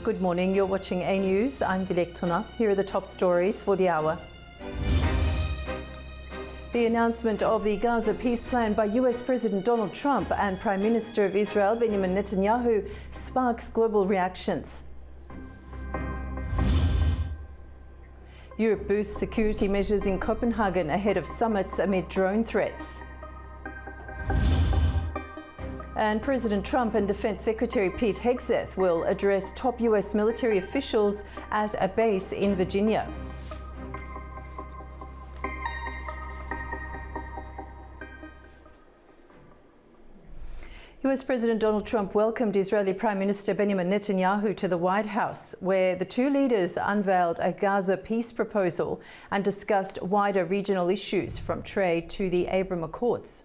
Good morning. You're watching A News. I'm Dilek Tuna. Here are the top stories for the hour. The announcement of the Gaza peace plan by US President Donald Trump and Prime Minister of Israel Benjamin Netanyahu sparks global reactions. Europe boosts security measures in Copenhagen ahead of summits amid drone threats. And President Trump and Defense Secretary Pete Hegseth will address top US military officials at a base in Virginia. US President Donald Trump welcomed Israeli Prime Minister Benjamin Netanyahu to the White House, where the two leaders unveiled a Gaza peace proposal and discussed wider regional issues from trade to the Abraham Accords.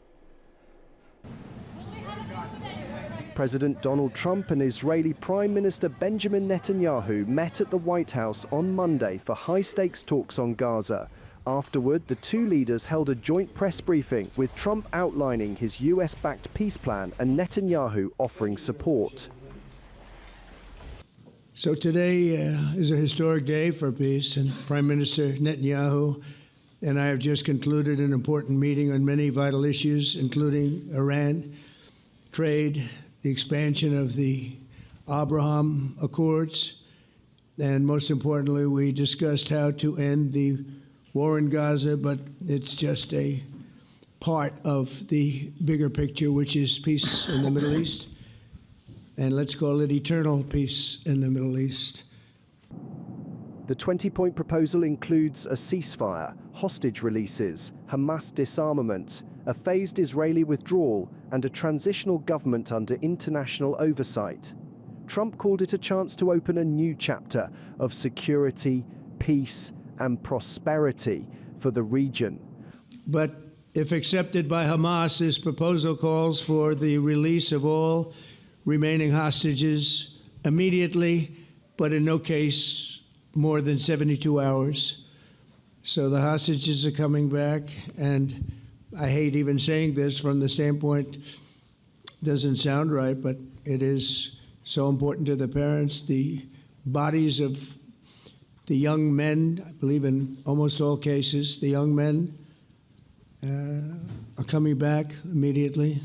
President Donald Trump and Israeli Prime Minister Benjamin Netanyahu met at the White House on Monday for high-stakes talks on Gaza. Afterward, the two leaders held a joint press briefing, with Trump outlining his US-backed peace plan and Netanyahu offering support. So today is a historic day for peace, and Prime Minister Netanyahu and I have just concluded an important meeting on many vital issues, including Iran, trade, the expansion of the Abraham Accords, and most importantly, we discussed how to end the war in Gaza, but it's just a part of the bigger picture, which is peace in the Middle East, and let's call it eternal peace in the Middle East. The 20-point proposal includes a ceasefire, hostage releases, Hamas disarmament, a phased Israeli withdrawal, and a transitional government under international oversight. Trump called it a chance to open a new chapter of security, peace, and prosperity for the region. But if accepted by Hamas, this proposal calls for the release of all remaining hostages immediately, but in no case more than 72 hours. So the hostages are coming back, and I hate even saying this from the standpoint, doesn't sound right, but it is so important to the parents. The bodies of the young men, I believe in almost all cases, the young men are coming back immediately.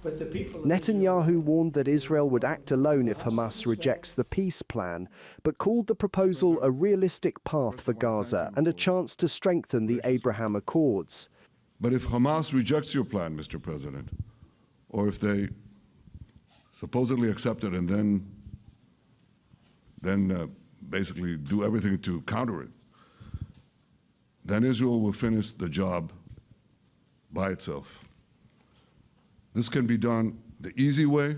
Netanyahu warned that Israel would act alone if Hamas rejects the peace plan, but called the proposal a realistic path for Gaza and a chance to strengthen the Abraham Accords. But if Hamas rejects your plan, Mr. President, or if they supposedly accept it and then basically do everything to counter it, then Israel will finish the job by itself. This can be done the easy way,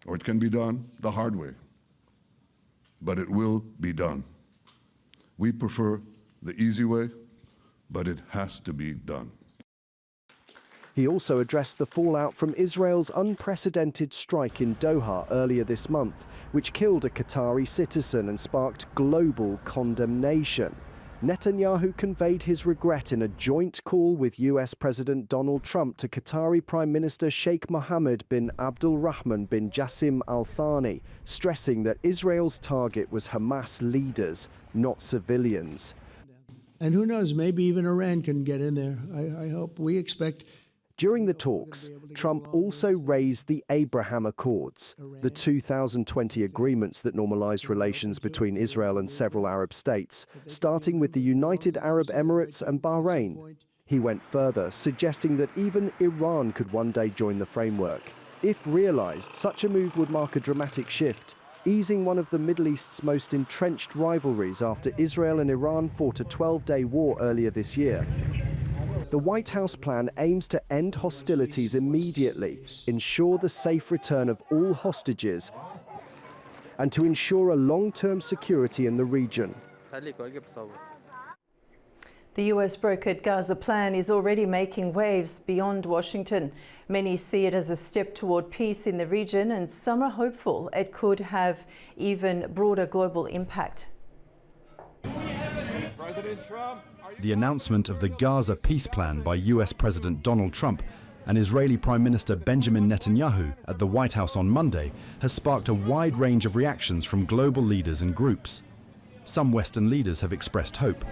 or it can be done the hard way, but it will be done. We prefer the easy way, but it has to be done. He also addressed the fallout from Israel's unprecedented strike in Doha earlier this month, which killed a Qatari citizen and sparked global condemnation. Netanyahu conveyed his regret in a joint call with US President Donald Trump to Qatari Prime Minister Sheikh Mohammed bin Abdul Rahman bin Jassim Al Thani, stressing that Israel's target was Hamas leaders, not civilians. And who knows, maybe even Iran can get in there. I hope. We expect. During the talks, Trump also raised the Abraham Accords, the 2020 agreements that normalized relations between Israel and several Arab states, starting with the United Arab Emirates and Bahrain. He went further, suggesting that even Iran could one day join the framework. If realized, such a move would mark a dramatic shift, easing one of the Middle East's most entrenched rivalries after Israel and Iran fought a 12-day war earlier this year. The White House plan aims to end hostilities immediately, ensure the safe return of all hostages, and to ensure a long-term security in the region. The US-brokered Gaza plan is already making waves beyond Washington. Many see it as a step toward peace in the region, and some are hopeful it could have even broader global impact. The announcement of the Gaza peace plan by US President Donald Trump and Israeli Prime Minister Benjamin Netanyahu at the White House on Monday has sparked a wide range of reactions from global leaders and groups. Some Western leaders have expressed hope.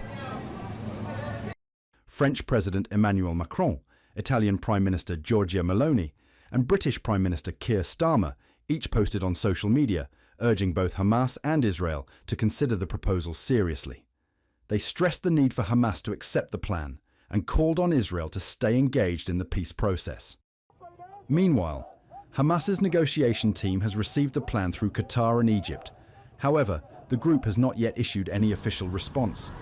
French President Emmanuel Macron, Italian Prime Minister Giorgia Meloni, and British Prime Minister Keir Starmer each posted on social media, urging both Hamas and Israel to consider the proposal seriously. They stressed the need for Hamas to accept the plan and called on Israel to stay engaged in the peace process. Meanwhile, Hamas's negotiation team has received the plan through Qatar and Egypt. However, the group has not yet issued any official response.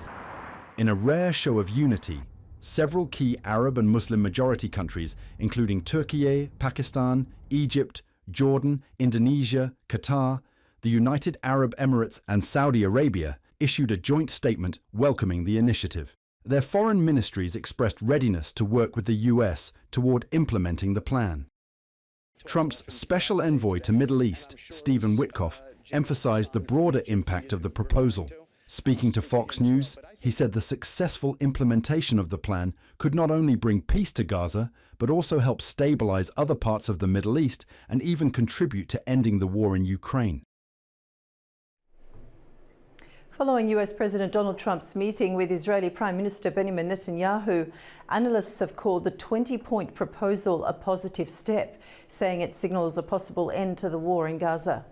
In a rare show of unity, several key Arab and Muslim majority countries, including Turkey, Pakistan, Egypt, Jordan, Indonesia, Qatar, the United Arab Emirates and Saudi Arabia, issued a joint statement welcoming the initiative. Their foreign ministries expressed readiness to work with the US toward implementing the plan. Trump's special envoy to Middle East, Stephen Witkoff, emphasized the broader impact of the proposal. Speaking to Fox News, he said the successful implementation of the plan could not only bring peace to Gaza, but also help stabilize other parts of the Middle East and even contribute to ending the war in Ukraine. Following US President Donald Trump's meeting with Israeli Prime Minister Benjamin Netanyahu, analysts have called the 20-point proposal a positive step, saying it signals a possible end to the war in Gaza.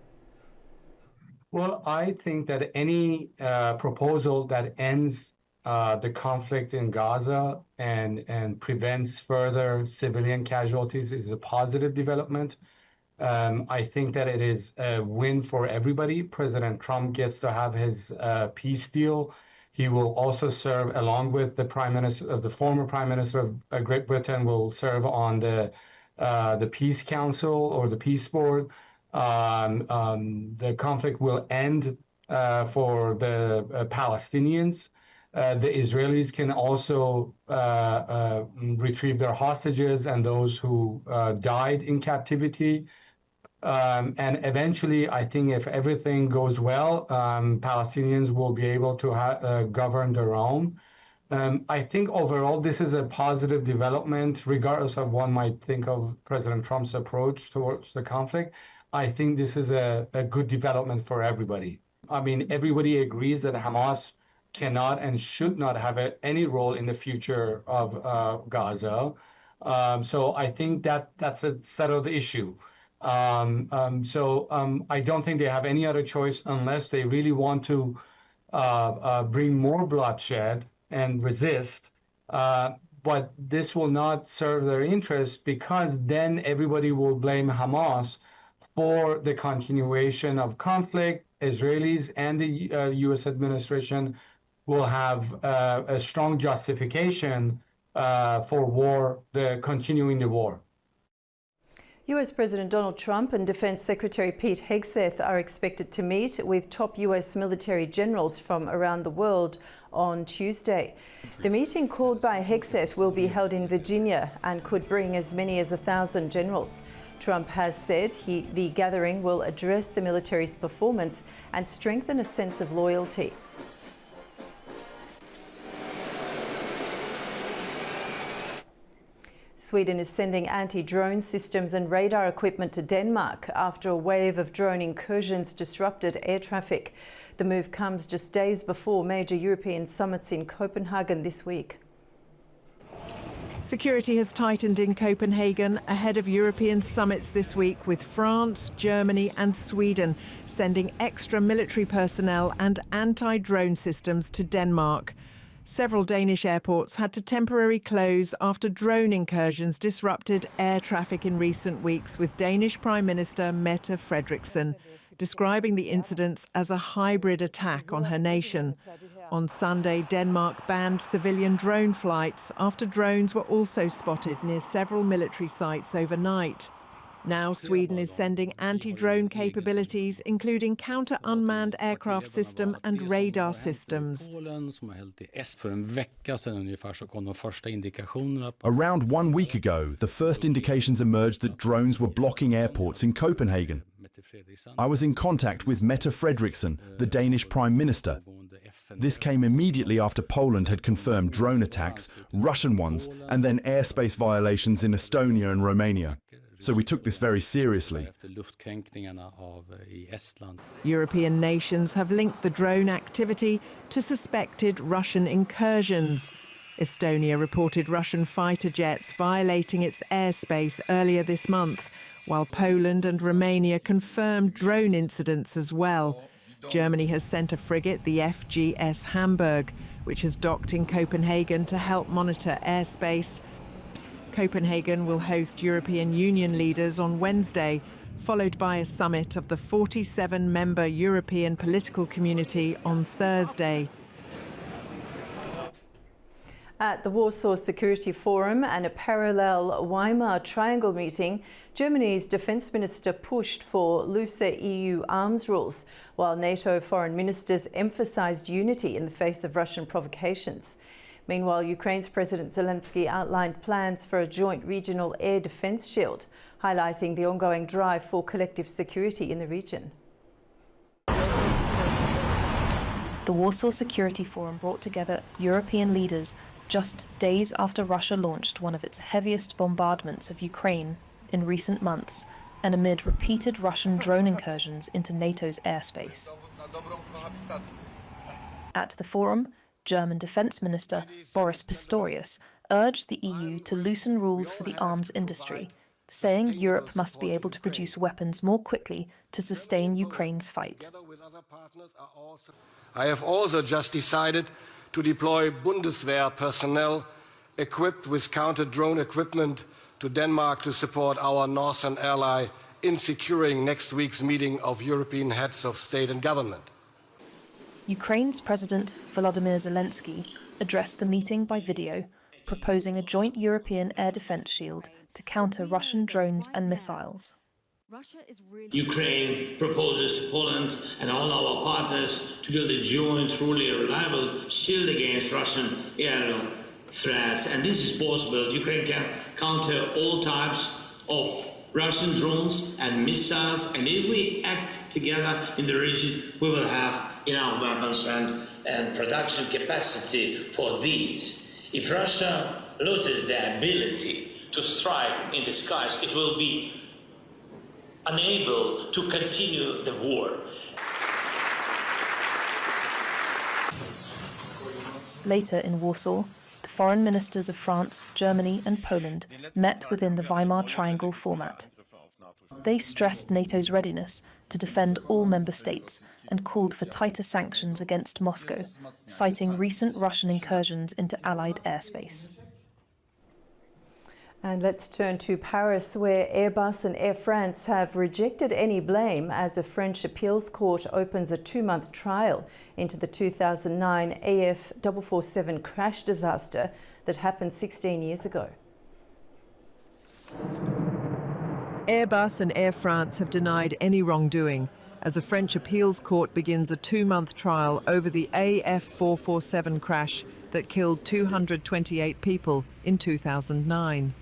Well, I think that any proposal that ends the conflict in Gaza and prevents further civilian casualties is a positive development. I think that it is a win for everybody. President Trump gets to have his peace deal. He will also serve, along with the former Prime Minister of Great Britain, will serve on the Peace Council or the Peace Board. The conflict will end for the Palestinians. The Israelis can also retrieve their hostages and those who died in captivity. And eventually, I think if everything goes well, Palestinians will be able to govern their own. I think overall, this is a positive development, regardless of one might think of President Trump's approach towards the conflict. I think this is a good development for everybody. I mean, everybody agrees that Hamas cannot and should not have any role in the future of Gaza. So I think that's a settled issue. I don't think they have any other choice unless they really want to bring more bloodshed and resist. But this will not serve their interests, because then everybody will blame Hamas for the continuation of conflict. Israelis and the U.S. administration will have a strong justification for war, continuing the war. US President Donald Trump and Defense Secretary Pete Hegseth are expected to meet with top US military generals from around the world on Tuesday. The meeting, called by Hegseth, will be held in Virginia and could bring as many as 1,000 generals. Trump has said the gathering will address the military's performance and strengthen a sense of loyalty. Sweden is sending anti-drone systems and radar equipment to Denmark after a wave of drone incursions disrupted air traffic. The move comes just days before major European summits in Copenhagen this week. Security has tightened in Copenhagen ahead of European summits this week, with France, Germany and Sweden sending extra military personnel and anti-drone systems to Denmark. Several Danish airports had to temporarily close after drone incursions disrupted air traffic in recent weeks, with Danish Prime Minister Mette Frederiksen describing the incidents as a hybrid attack on her nation. On Sunday, Denmark banned civilian drone flights after drones were also spotted near several military sites overnight. Now Sweden is sending anti-drone capabilities, including counter-unmanned aircraft system and radar systems. Around 1 week ago, the first indications emerged that drones were blocking airports in Copenhagen. I was in contact with Mette Frederiksen, the Danish Prime Minister. This came immediately after Poland had confirmed drone attacks, Russian ones, and then airspace violations in Estonia and Romania. So we took this very seriously. European nations have linked the drone activity to suspected Russian incursions. Estonia reported Russian fighter jets violating its airspace earlier this month, while Poland and Romania confirmed drone incidents as well. Germany has sent a frigate, the FGS Hamburg, which has docked in Copenhagen to help monitor airspace. Copenhagen will host European Union leaders on Wednesday, followed by a summit of the 47-member European political community on Thursday. At the Warsaw Security Forum and a parallel Weimar Triangle meeting, Germany's defence minister pushed for looser EU arms rules, while NATO foreign ministers emphasised unity in the face of Russian provocations. Meanwhile, Ukraine's President Zelensky outlined plans for a joint regional air defence shield, highlighting the ongoing drive for collective security in the region. The Warsaw Security Forum brought together European leaders just days after Russia launched one of its heaviest bombardments of Ukraine in recent months, and amid repeated Russian drone incursions into NATO's airspace. At the forum, German Defence Minister Boris Pistorius urged the EU to loosen rules for the arms industry, saying Europe must be able to produce weapons more quickly to sustain Ukraine's fight. I have also just decided to deploy Bundeswehr personnel equipped with counter-drone equipment to Denmark to support our northern ally in securing next week's meeting of European heads of state and government. Ukraine's President Volodymyr Zelensky addressed the meeting by video, proposing a joint European air defence shield to counter Russian drones and missiles. Ukraine proposes to Poland and all our partners to build a joint, truly reliable shield against Russian aerial threats. And this is possible. Ukraine can counter all types of Russian drones and missiles. And if we act together in the region, we will have enough weapons and production capacity for these. If Russia loses the ability to strike in the skies, it will be unable to continue the war. Later in Warsaw, the foreign ministers of France, Germany and Poland met within the Weimar Triangle format. They stressed NATO's readiness to defend all member states and called for tighter sanctions against Moscow, citing recent Russian incursions into Allied airspace. And let's turn to Paris, where Airbus and Air France have rejected any blame as a French appeals court opens a 2-month trial into the 2009 AF 447 crash disaster that happened 16 years ago. Airbus and Air France have denied any wrongdoing as a French appeals court begins a 2-month trial over the AF 447 crash that killed 228 people in 2009.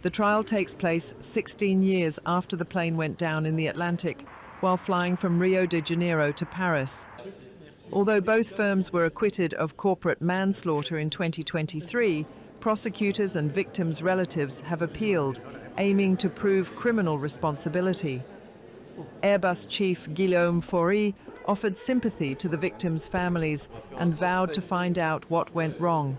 The trial takes place 16 years after the plane went down in the Atlantic while flying from Rio de Janeiro to Paris. Although both firms were acquitted of corporate manslaughter in 2023, prosecutors and victims' relatives have appealed, aiming to prove criminal responsibility. Airbus chief Guillaume Faury offered sympathy to the victims' families and vowed to find out what went wrong.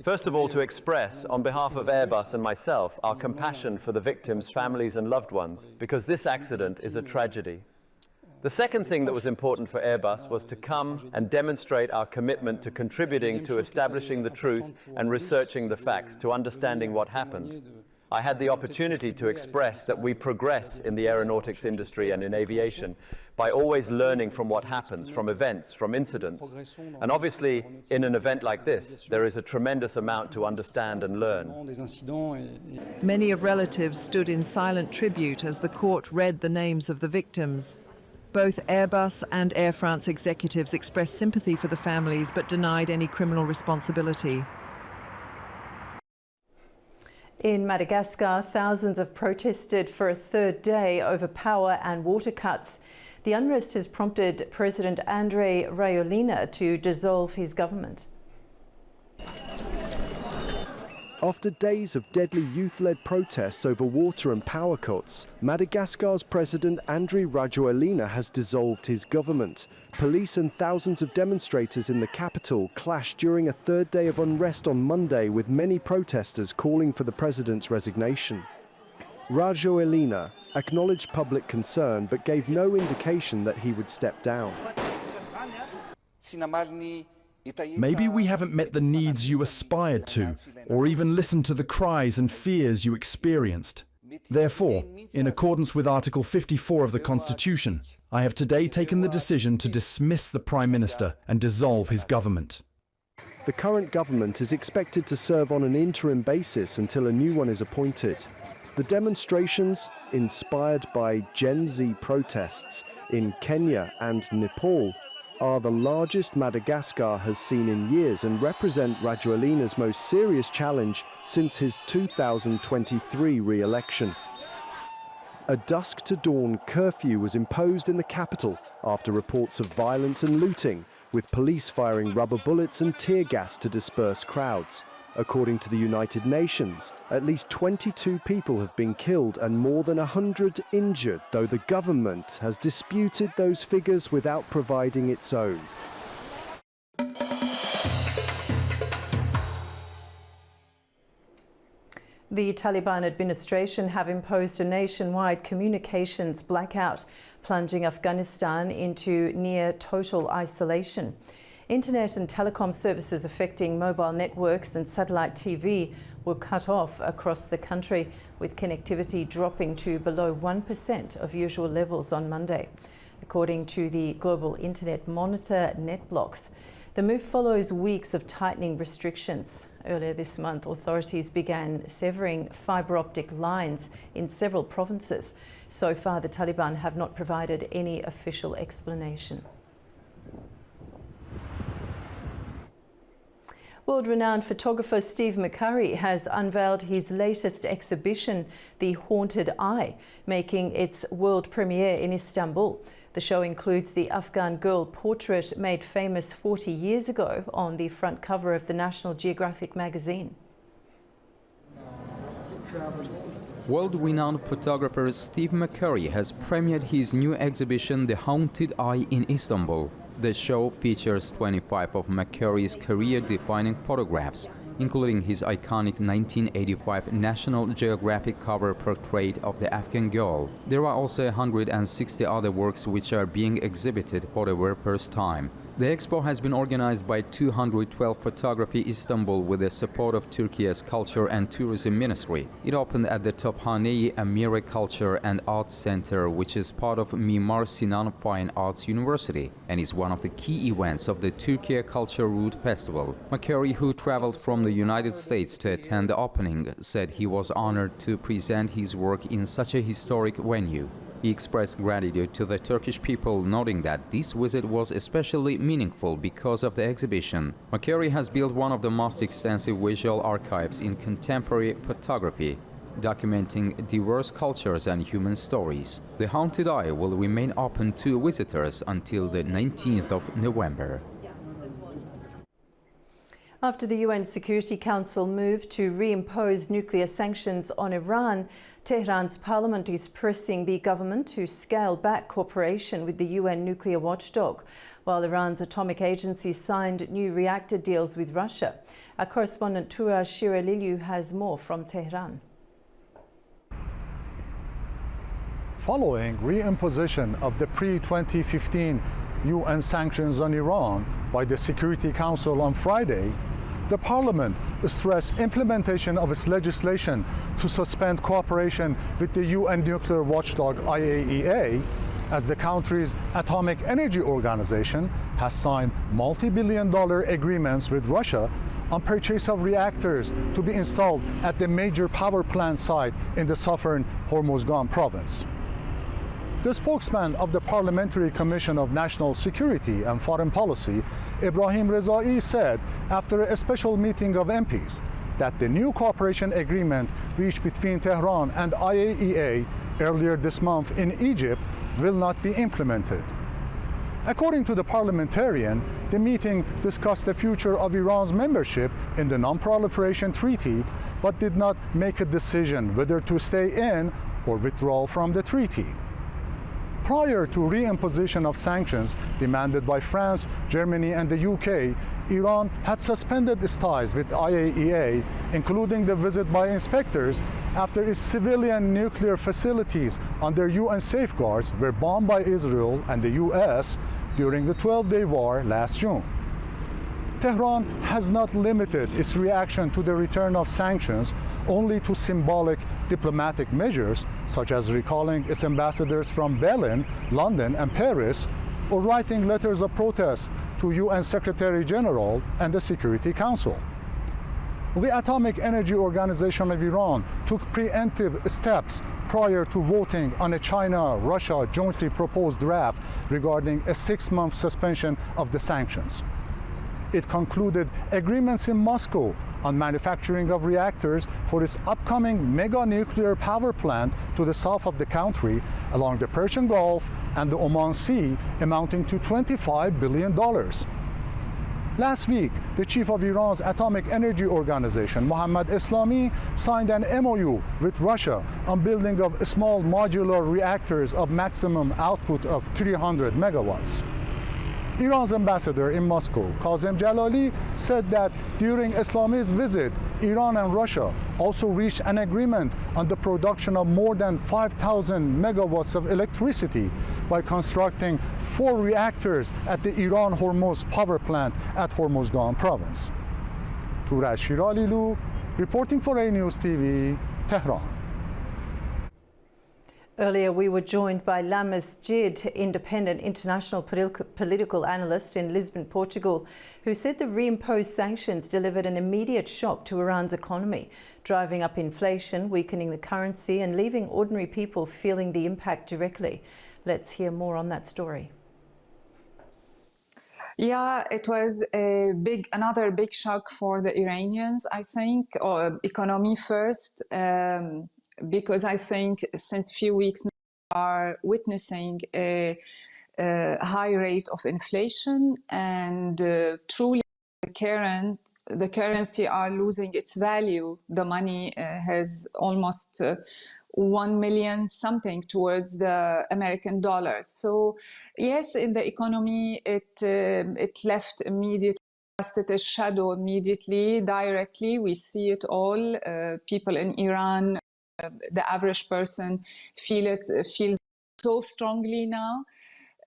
First of all, to express, on behalf of Airbus and myself, our compassion for the victims' families and loved ones, because this accident is a tragedy. The second thing that was important for Airbus was to come and demonstrate our commitment to contributing to establishing the truth and researching the facts, to understanding what happened. I had the opportunity to express that we progress in the aeronautics industry and in aviation by always learning from what happens, from events, from incidents. And obviously, in an event like this, there is a tremendous amount to understand and learn. Many of relatives stood in silent tribute as the court read the names of the victims. Both Airbus and Air France executives expressed sympathy for the families but denied any criminal responsibility. In Madagascar, thousands have protested for a third day over power and water cuts. The unrest has prompted President Andrei Rajoelina to dissolve his government. After days of deadly youth-led protests over water and power cuts, Madagascar's President Andrei Rajoelina has dissolved his government. Police and thousands of demonstrators in the capital clashed during a third day of unrest on Monday, with many protesters calling for the president's resignation. Rajoelina acknowledged public concern but gave no indication that he would step down. Maybe we haven't met the needs you aspired to, or even listened to the cries and fears you experienced. Therefore, in accordance with Article 54 of the Constitution, I have today taken the decision to dismiss the Prime Minister and dissolve his government. The current government is expected to serve on an interim basis until a new one is appointed. The demonstrations, inspired by Gen Z protests in Kenya and Nepal, are the largest Madagascar has seen in years and represent Rajoelina's most serious challenge since his 2023 re-election. A dusk-to-dawn curfew was imposed in the capital after reports of violence and looting, with police firing rubber bullets and tear gas to disperse crowds. According to the United Nations, at least 22 people have been killed and more than 100 injured, though the government has disputed those figures without providing its own. The Taliban administration have imposed a nationwide communications blackout, plunging Afghanistan into near total isolation. Internet and telecom services affecting mobile networks and satellite TV were cut off across the country, with connectivity dropping to below 1% of usual levels on Monday. According to the global internet monitor NetBlocks, the move follows weeks of tightening restrictions. Earlier this month, authorities began severing fibre optic lines in several provinces. So far, the Taliban have not provided any official explanation. World-renowned photographer Steve McCurry has unveiled his latest exhibition, The Haunted Eye, making its world premiere in Istanbul. The show includes the Afghan girl portrait made famous 40 years ago on the front cover of the National Geographic magazine. World-renowned photographer Steve McCurry has premiered his new exhibition, The Haunted Eye, in Istanbul. The show features 25 of McCurry's career-defining photographs, including his iconic 1985 National Geographic cover portrait of the Afghan girl. There are also 160 other works which are being exhibited for the very first time. The expo has been organized by 212 Photography Istanbul with the support of Turkey's Culture and Tourism Ministry. It opened at the Tophane Amire Culture and Arts Center, which is part of Mimar Sinan Fine Arts University and is one of the key events of the Turkey Culture Route Festival. McCurry, who traveled from the United States to attend the opening, said he was honored to present his work in such a historic venue. He expressed gratitude to the Turkish people, noting that this visit was especially meaningful because of the exhibition. McCurry has built one of the most extensive visual archives in contemporary photography, documenting diverse cultures and human stories. The Haunted Eye will remain open to visitors until the 19th of November. After the UN Security Council moved to reimpose nuclear sanctions on Iran, Tehran's parliament is pressing the government to scale back cooperation with the UN nuclear watchdog, while Iran's atomic agency signed new reactor deals with Russia. Our correspondent Tura Shiraliliu has more from Tehran. Following reimposition of the pre-2015 UN sanctions on Iran by the Security Council on Friday, the parliament stressed implementation of its legislation to suspend cooperation with the UN nuclear watchdog IAEA, as the country's Atomic Energy Organization has signed multi-billion-dollar agreements with Russia on purchase of reactors to be installed at the major power plant site in the southern Hormozgan province. The spokesman of the Parliamentary Commission of National Security and Foreign Policy, Ibrahim Rezai, said after a special meeting of MPs that the new cooperation agreement reached between Tehran and IAEA earlier this month in Egypt will not be implemented. According to the parliamentarian, the meeting discussed the future of Iran's membership in the Non-Proliferation Treaty, but did not make a decision whether to stay in or withdraw from the treaty. Prior to reimposition of sanctions demanded by France, Germany, and the UK, Iran had suspended its ties with IAEA, including the visit by inspectors, after its civilian nuclear facilities under UN safeguards were bombed by Israel and the US during the 12-day war last June. Tehran has not limited its reaction to the return of sanctions only to symbolic diplomatic measures, such as recalling its ambassadors from Berlin, London, and Paris, or writing letters of protest to UN Secretary General and the Security Council. The Atomic Energy Organization of Iran took preemptive steps prior to voting on a China-Russia jointly proposed draft regarding a 6-month suspension of the sanctions. It concluded agreements in Moscow on manufacturing of reactors for its upcoming mega nuclear power plant to the south of the country, along the Persian Gulf and the Oman Sea, amounting to $25 billion. Last week, the chief of Iran's Atomic Energy Organization, Mohammad Eslami, signed an MOU with Russia on building of small modular reactors of maximum output of 300 megawatts. Iran's ambassador in Moscow, Kazem Jalali, said that during Eslami's visit, Iran and Russia also reached an agreement on the production of more than 5,000 megawatts of electricity by constructing 4 reactors at the Iran-Hormuz power plant at Hormuzgan province. Turaj Shiralilu, reporting for A News TV, Tehran. Earlier, we were joined by Lamas Jid, independent international political analyst in Lisbon, Portugal, who said the reimposed sanctions delivered an immediate shock to Iran's economy, driving up inflation, weakening the currency, and leaving ordinary people feeling the impact directly. Let's hear more on that story. Yeah, it was another big shock for the Iranians, I think, or economy first. Because I think since a few weeks now we are witnessing a high rate of inflation, and truly the currency are losing its value. The money has almost 1 million something towards the American dollar. So yes, in the economy it left immediately, casted a shadow immediately, directly. We see it all. People in Iran, the average person feels so strongly now.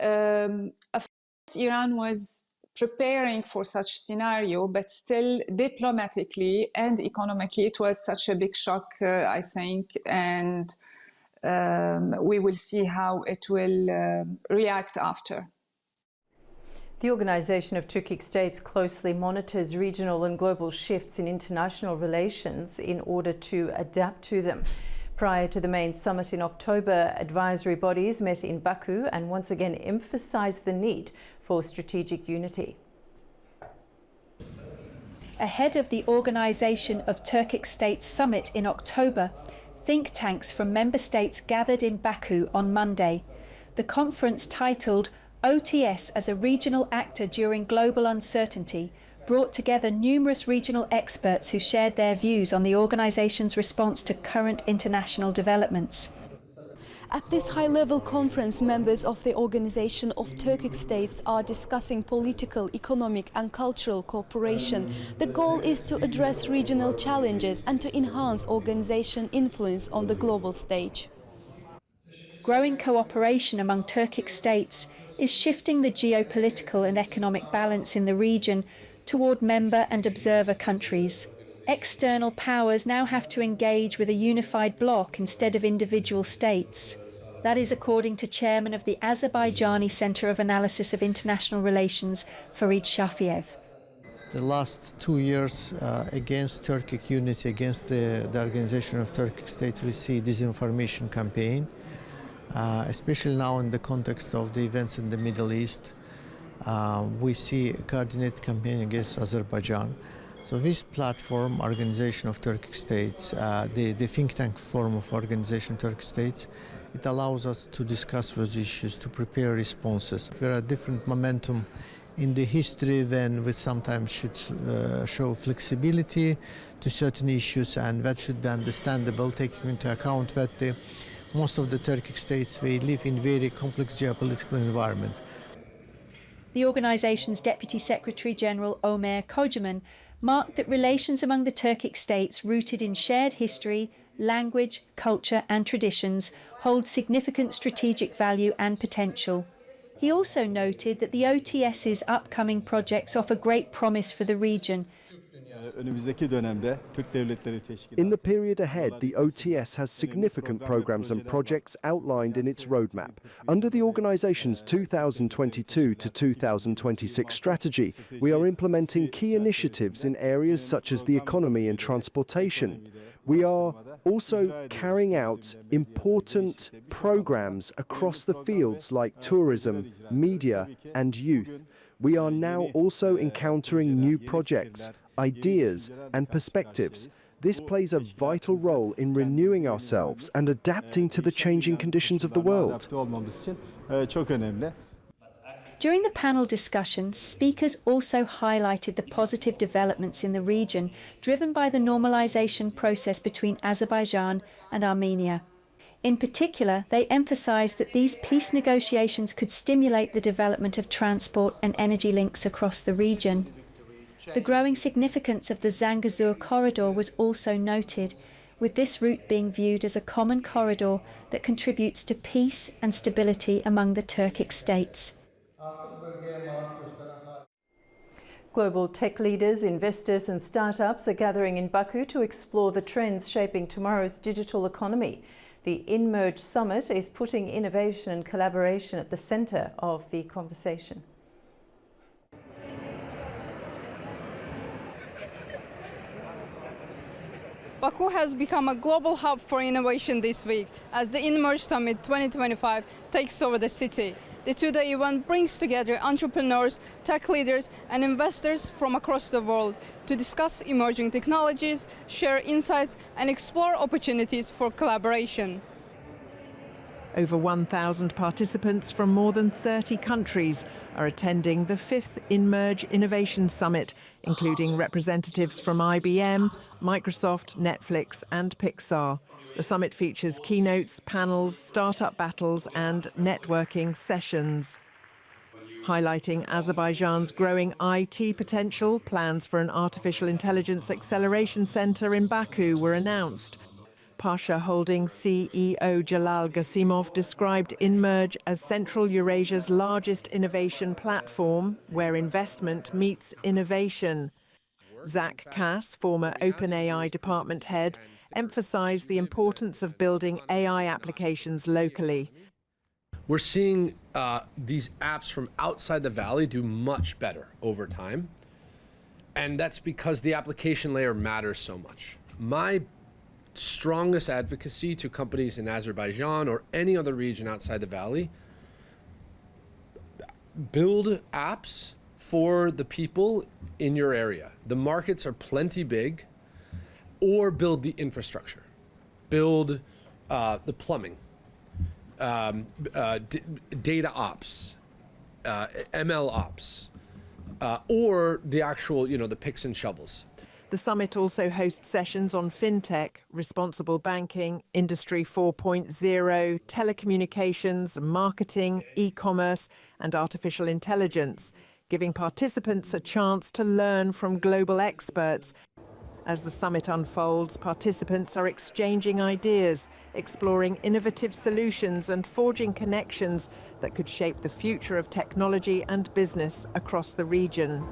Of course, Iran was preparing for such scenario, but still diplomatically and economically, it was such a big shock, I think, and we will see how it will react after. The Organization of Turkic States closely monitors regional and global shifts in international relations in order to adapt to them. Prior to the main summit in October, advisory bodies met in Baku and once again emphasized the need for strategic unity. Ahead of the Organization of Turkic States summit in October, think tanks from member states gathered in Baku on Monday. The conference, titled OTS as a Regional Actor During Global Uncertainty, brought together numerous regional experts who shared their views on the organization's response to current international developments. At this high-level conference, members of the Organization of Turkic States are discussing political, economic and cultural cooperation. The goal is to address regional challenges and to enhance organization influence on the global stage. Growing cooperation among Turkic states is shifting the geopolitical and economic balance in the region toward member and observer countries. External powers now have to engage with a unified bloc instead of individual states. That is according to chairman of the Azerbaijani Center of Analysis of International Relations, Farid Shafiev. The last 2 years against Turkic unity, against the Organization of Turkic States, we see disinformation campaign, especially now in the context of the events in the Middle East. We see a coordinated campaign against Azerbaijan. So this platform, Organization of Turkic States, the think tank form of Organization of Turkic States, It allows us to discuss those issues, to prepare responses. There are different momentum in the history when we sometimes should show flexibility to certain issues, and that should be understandable, taking into account that most of the Turkic states, they live in very complex geopolitical environment. The organisation's Deputy Secretary-General Ömer Kocaman marked that relations among the Turkic states rooted in shared history, language, culture and traditions hold significant strategic value and potential. He also noted that the OTS's upcoming projects offer great promise for the region. In the period ahead, the OTS has significant programs and projects outlined in its roadmap. Under the organization's 2022 to 2026 strategy, we are implementing key initiatives in areas such as the economy and transportation. We are also carrying out important programs across the fields like tourism, media, and youth. We are now also encountering new projects, ideas and perspectives. This plays a vital role in renewing ourselves and adapting to the changing conditions of the world. During the panel discussion, speakers also highlighted the positive developments in the region driven by the normalization process between Azerbaijan and Armenia. In particular, they emphasized that these peace negotiations could stimulate the development of transport and energy links across the region. The growing significance of the Zangezur corridor was also noted, with this route being viewed as a common corridor that contributes to peace and stability among the Turkic states. Global tech leaders, investors and startups are gathering in Baku to explore the trends shaping tomorrow's digital economy. The InMerge Summit is putting innovation and collaboration at the centre of the conversation. Baku has become a global hub for innovation this week as the InMerge Summit 2025 takes over the city. The two-day event brings together entrepreneurs, tech leaders and investors from across the world to discuss emerging technologies, share insights and explore opportunities for collaboration. Over 1,000 participants from more than 30 countries are attending the 5th InMerge Innovation Summit, including representatives from IBM, Microsoft, Netflix and Pixar. The summit features keynotes, panels, startup battles and networking sessions. Highlighting Azerbaijan's growing IT potential, plans for an artificial intelligence acceleration centre in Baku were announced. Pasha Holdings CEO Jalal Gasimov described InMerge as Central Eurasia's largest innovation platform, where investment meets innovation. Zach Cass, former OpenAI department head, emphasized the importance of building AI applications locally. We're seeing these apps from outside the valley do much better over time. And that's because the application layer matters so much. My strongest advocacy to companies in Azerbaijan or any other region outside the valley: build apps for the people in your area. The markets are plenty big. Or build the infrastructure, build the plumbing, data ops, ML ops, or the actual, the picks and shovels. The summit also hosts sessions on fintech, responsible banking, Industry 4.0, telecommunications, marketing, e-commerce and artificial intelligence, giving participants a chance to learn from global experts. As the summit unfolds, participants are exchanging ideas, exploring innovative solutions and forging connections that could shape the future of technology and business across the region.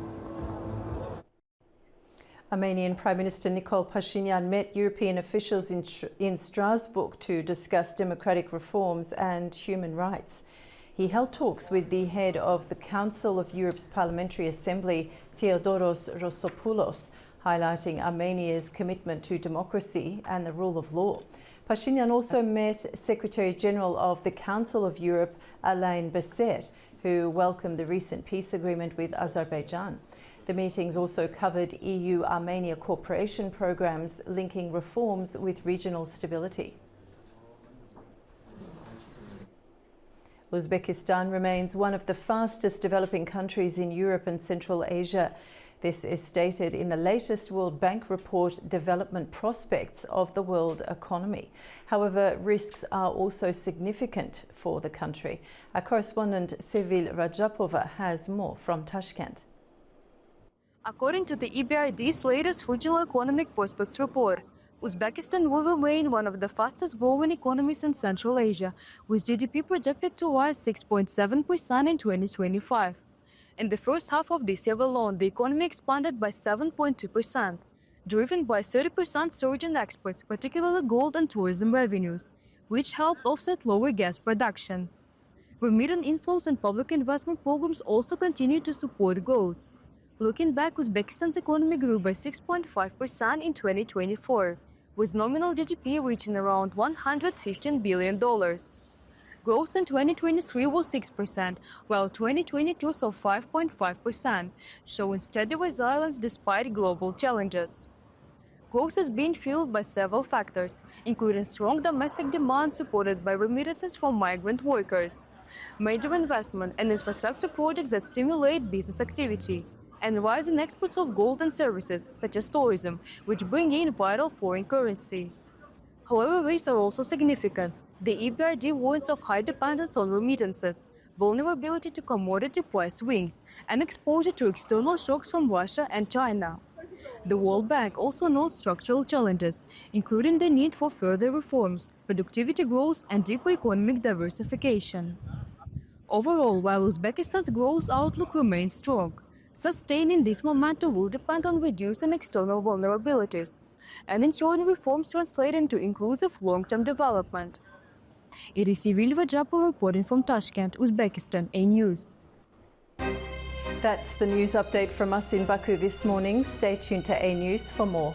Armenian Prime Minister Nikol Pashinyan met European officials in Strasbourg to discuss democratic reforms and human rights. He held talks with the head of the Council of Europe's Parliamentary Assembly, Theodoros Rossopoulos, highlighting Armenia's commitment to democracy and the rule of law. Pashinyan also met Secretary-General of the Council of Europe, Alain Berset, who welcomed the recent peace agreement with Azerbaijan. The meetings also covered EU-Armenia cooperation programs linking reforms with regional stability. Uzbekistan remains one of the fastest developing countries in Europe and Central Asia. This is stated in the latest World Bank report, Development Prospects of the World Economy. However, risks are also significant for the country. Our correspondent Sevil Rajapova has more from Tashkent. According to the EBRD's latest Regional Economic Prospects report, Uzbekistan will remain one of the fastest growing economies in Central Asia, with GDP projected to rise 6.7% in 2025. In the first half of this year alone, the economy expanded by 7.2%, driven by a 30% surge in exports, particularly gold and tourism revenues, which helped offset lower gas production. Remittance inflows and public investment programs also continue to support growth. Looking back, Uzbekistan's economy grew by 6.5% in 2024, with nominal GDP reaching around $115 billion. Growth in 2023 was 6%, while 2022 saw 5.5%, showing steady resilience despite global challenges. Growth is being fueled by several factors, including strong domestic demand supported by remittances from migrant workers, major investment and infrastructure projects that stimulate business activity, and rising exports of goods and services, such as tourism, which bring in vital foreign currency. However, risks are also significant. The EBRD warns of high dependence on remittances, vulnerability to commodity price swings, and exposure to external shocks from Russia and China. The World Bank also notes structural challenges, including the need for further reforms, productivity growth, and deeper economic diversification. Overall, while Uzbekistan's growth outlook remains strong, sustaining this momentum will depend on reducing external vulnerabilities and ensuring reforms translate into inclusive long-term development. It is Sevil Rajapova reporting from Tashkent, Uzbekistan, A News. That's the news update from us in Baku this morning. Stay tuned to A News for more.